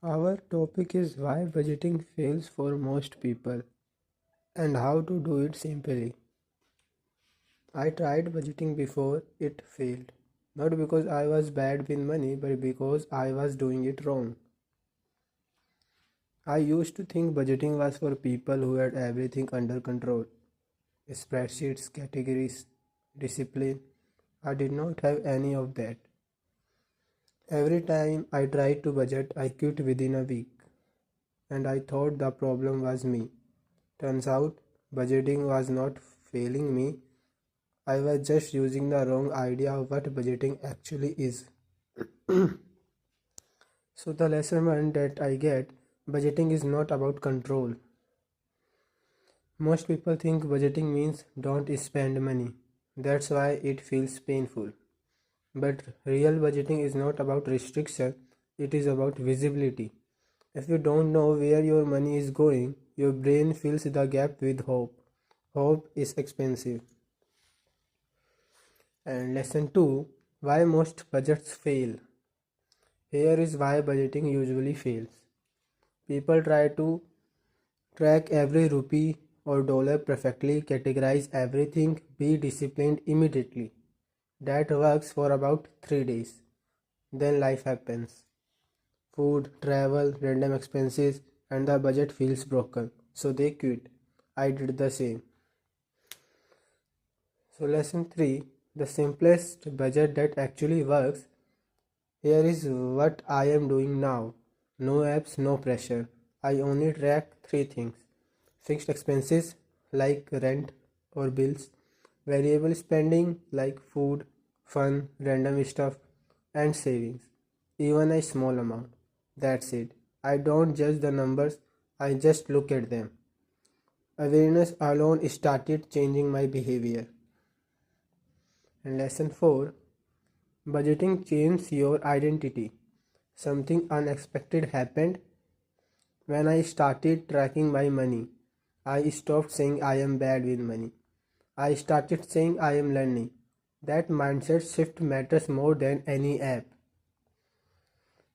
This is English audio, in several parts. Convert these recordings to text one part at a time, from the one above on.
Our topic is why budgeting fails for most people and how to do it simply. I tried budgeting before it failed, not because I was bad with money, but because I was doing it wrong. I used to think budgeting was for people who had everything under control spreadsheets, categories, discipline. I did not have any of that. Every time I tried to budget, I quit within a week, and I thought the problem was me. Turns out, budgeting was not failing me, I was just using the wrong idea of what budgeting actually is. So, the lesson one that I get budgeting is not about control. Most people think budgeting means don't spend money. That's why it feels painful. But real budgeting is not about restriction, it is about visibility. If you don't know where your money is going, your brain fills the gap with hope. Hope is expensive. And lesson 2, why most budgets fail. Here is why budgeting usually fails. People try to track every rupee or dollar perfectly, categorize everything, be disciplined immediately. That works for about 3 days. Then life happens. Food, travel, random expenses, and the budget feels broken. So they quit. I did the same. So lesson 3, the simplest budget that actually works. Here is what I am doing now. No apps, no pressure. I only track 3 things. Fixed expenses like rent or bills. Variable spending like food, fun, random stuff, and savings. Even a small amount. That's it. I don't judge the numbers, I just look at them. Awareness alone started changing my behavior. And lesson 4, budgeting changes your identity. Something unexpected happened when I started tracking my money. I stopped saying I am bad with money. I started saying I am learning. That mindset shift matters more than any app.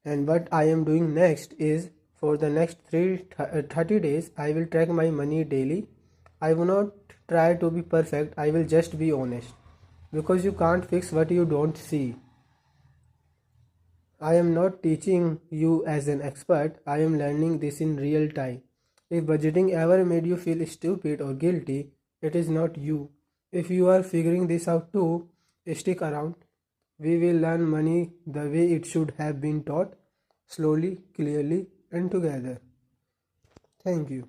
And what I am doing next is for the next 30 days, I will track my money daily. I will not try to be perfect, I will just be honest. Because you can't fix what you don't see. I am not teaching you as an expert, I am learning this in real time. If budgeting ever made you feel stupid or guilty, it is not you. If you are figuring this out too, stick around. We will learn money the way it should have been taught, slowly, clearly, and together. Thank you.